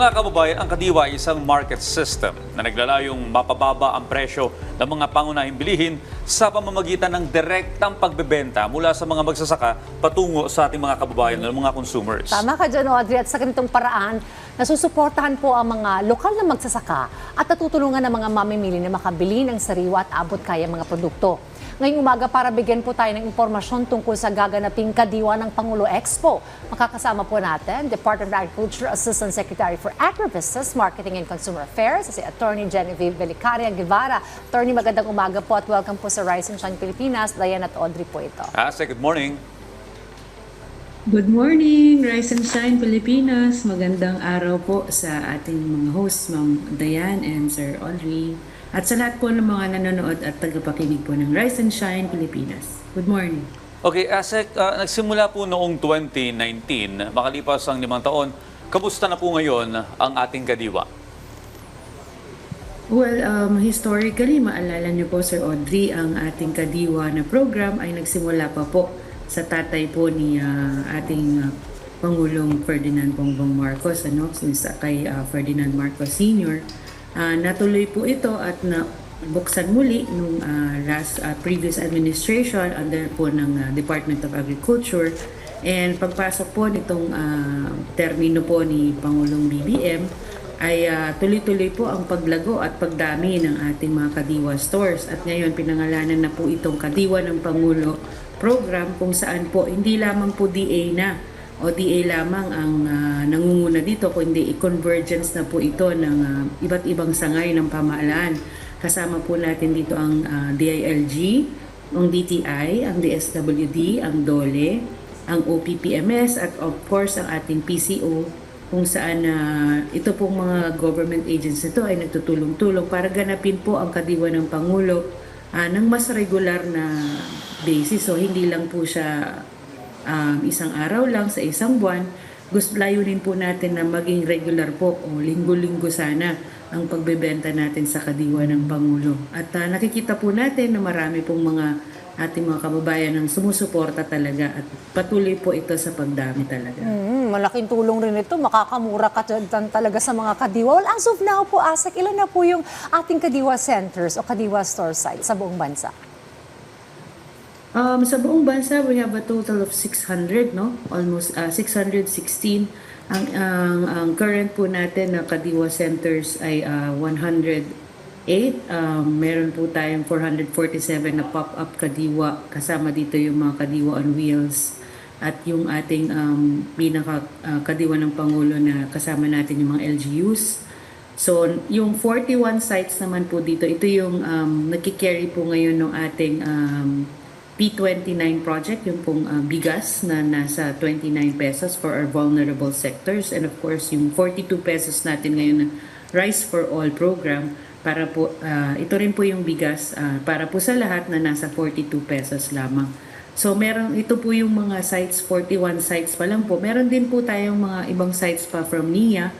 Mga kababayan, ang Kadiwa ay isang market system na naglalayong mapababa ang presyo ng mga pangunahing bilihin sa pamamagitan ng direktang pagbebenta mula sa mga magsasaka patungo sa ating mga kababayan ng mga consumers. Tama ka dyan, Audrey. At sa ganitong paraan, nasusuportahan po ang mga lokal na magsasaka at natutulungan ng mga mamimili na makabili ng sariwa at abot kaya mga produkto. Ngayong umaga para bigyan po tayo ng impormasyon tungkol sa gaganaping Kadiwa ng Pangulo Expo. Makakasama po natin Department of Agriculture Assistant Secretary for Agribusiness, Marketing and Consumer Affairs, si Attorney Genevieve Belicaria Guevara. Attorney, magandang umaga po at welcome po sa Rise and Shine Pilipinas. Diane at Audrey po ito. Good morning. Good morning, Rise and Shine Pilipinas. Magandang araw po sa ating mga hosts, Ma'am Diane and Sir Audrey. At sa lahat po ng mga nanonood at tagapakinig po ng Rise and Shine Pilipinas. Good morning. Okay, Asek, nagsimula po noong 2019, makalipas ang 5 taon. Kamusta na po ngayon ang ating Kadiwa? Well, historically, maalala niyo po, Sir Audrey, ang ating Kadiwa na program ay nagsimula pa po sa tatay po ni ating Pangulong Ferdinand Bongbong Marcos, kay Ferdinand Marcos Sr. Natuloy po ito at buksan muli nung previous administration under po ng Department of Agriculture. And pagpasok po nitong termino po ni Pangulong BBM ay tuloy-tuloy po ang paglago at pagdami ng ating mga Kadiwa stores. At ngayon pinangalanan na po itong Kadiwa ng Pangulo program kung saan po hindi lamang po DA na o DA lamang ang nangunguna dito, kundi convergence na po ito ng iba't ibang sangay ng pamahalaan. Kasama po natin dito ang DILG, ang DTI, ang DSWD, ang DOLE, ang OPPMS at of course ang ating PCO, kung saan ito pong mga government agents nito ay nagtutulong-tulong para ganapin po ang Kadiwa ng Pangulo ng mas regular na basis. So hindi lang po siya isang araw lang sa isang buwan. Layunin po natin na maging regular po o linggo-linggo sana ang pagbebenta natin sa Kadiwa ng Pangulo. At nakikita po natin na marami pong mga ating mga kababayan ang sumusuporta talaga at patuloy po ito sa pagdami talaga. Malaking tulong rin ito. Makakamura ka dyan talaga sa mga Kadiwa. Well, as of now po, Asek, ilan na po yung ating Kadiwa centers o Kadiwa store sites sa buong bansa? Sa buong bansa, we have a total of 600, no? Almost 616. Ang current po natin na Kadiwa centers ay 108. Meron po tayong 447 na pop-up Kadiwa. Kasama dito yung mga Kadiwa on wheels. At yung ating pinaka Kadiwa ng Pangulo na kasama natin yung mga LGUs. So, yung 41 sites naman po dito, ito yung nagkikarry po ngayon ng ating P29 project, yung pong bigas na nasa 29 pesos for our vulnerable sectors. And of course, yung 42 pesos natin ngayon na Rice for All program, para po, ito rin po yung bigas para po sa lahat na nasa 42 pesos lamang. So ito po yung mga sites, 41 sites pa lang po. Meron din po tayong mga ibang sites pa from NIA,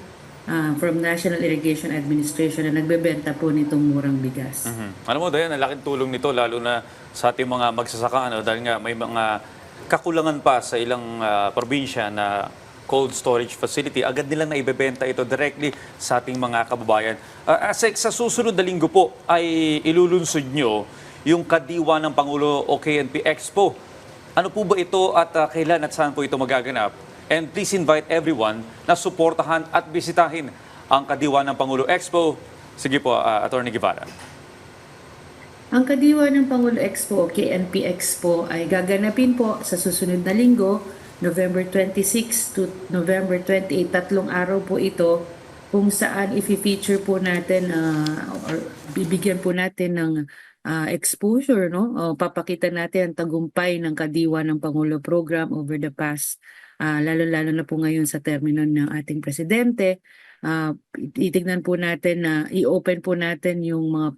from National Irrigation Administration na nagbebenta po nitong murang bigas. Alam mo, Dayan, ang laking tulong nito lalo na sa ating mga magsasaka, dahil nga may mga kakulangan pa sa ilang probinsya na cold storage facility. Agad nilang naibebenta ito directly sa ating mga kababayan. Asek, sa susunod na linggo po ay ilulunsod nyo yung Kadiwa ng Pangulo o KNP Expo. Ano po ba ito at kailan at saan po ito magaganap? And please invite everyone na suportahan at bisitahin ang Kadiwa ng Pangulo Expo. Sige po, Attorney Guevara. Ang Kadiwa ng Pangulo Expo o KNP Expo ay gaganapin po sa susunod na linggo, November 26 to November 28. 3 araw po ito kung saan i-feature po natin or bibigyan po natin ng exposure, no? Papakita natin ang tagumpay ng Kadiwa ng Pangulo program over the past lalo-lalo na po ngayon sa termino ng ating presidente. Itignan po natin na i-open po natin yung mga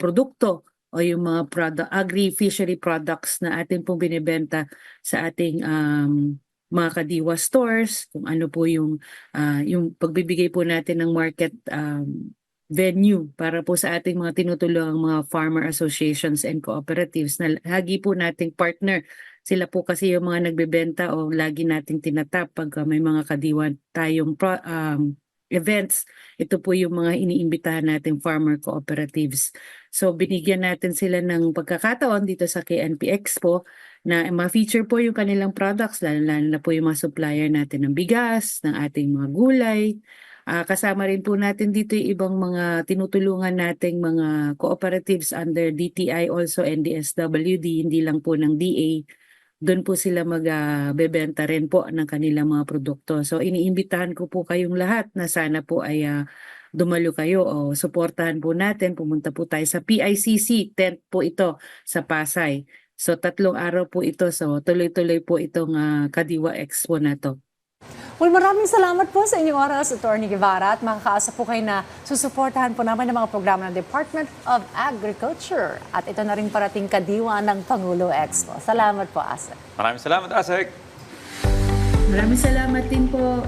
produkto o yung mga agri-fishery products na ating pong binibenta sa ating mga Kadiwa stores, kung ano po yung pagbibigay po natin ng market venue para po sa ating mga tinutulungang mga farmer associations and cooperatives na lagi po nating partner. Sila po kasi yung mga nagbebenta o lagi nating tinatap pag may mga Kadiwa tayong events. Ito po yung mga iniimbitahan nating farmer cooperatives. So binigyan natin sila ng pagkakataon dito sa KNP Expo na ma-feature po yung kanilang products, lalo na po yung mga supplier natin ng bigas, ng ating mga gulay. Kasama rin po natin dito yung ibang mga tinutulungan nating mga cooperatives under DTI, also NDSWD, hindi lang po ng DA. Doon po sila magbebenta rin po ng kanilang mga produkto. So iniimbitahan ko po kayong lahat na sana po ay dumalo kayo o suportahan po natin. Pumunta po tayo sa PICC, tent po ito sa Pasay. So 3 araw po ito. So tuloy-tuloy po itong Kadiwa Expo na to. Well, maraming salamat po sa inyong oras, Atty. Guevara, at makakaasa po kayo na susuportahan po naman ng mga programa ng Department of Agriculture. At ito na rin parating kadiwa ng Pangulo Expo. Salamat po, Asek. Maraming salamat, Asek. Maraming salamat din po.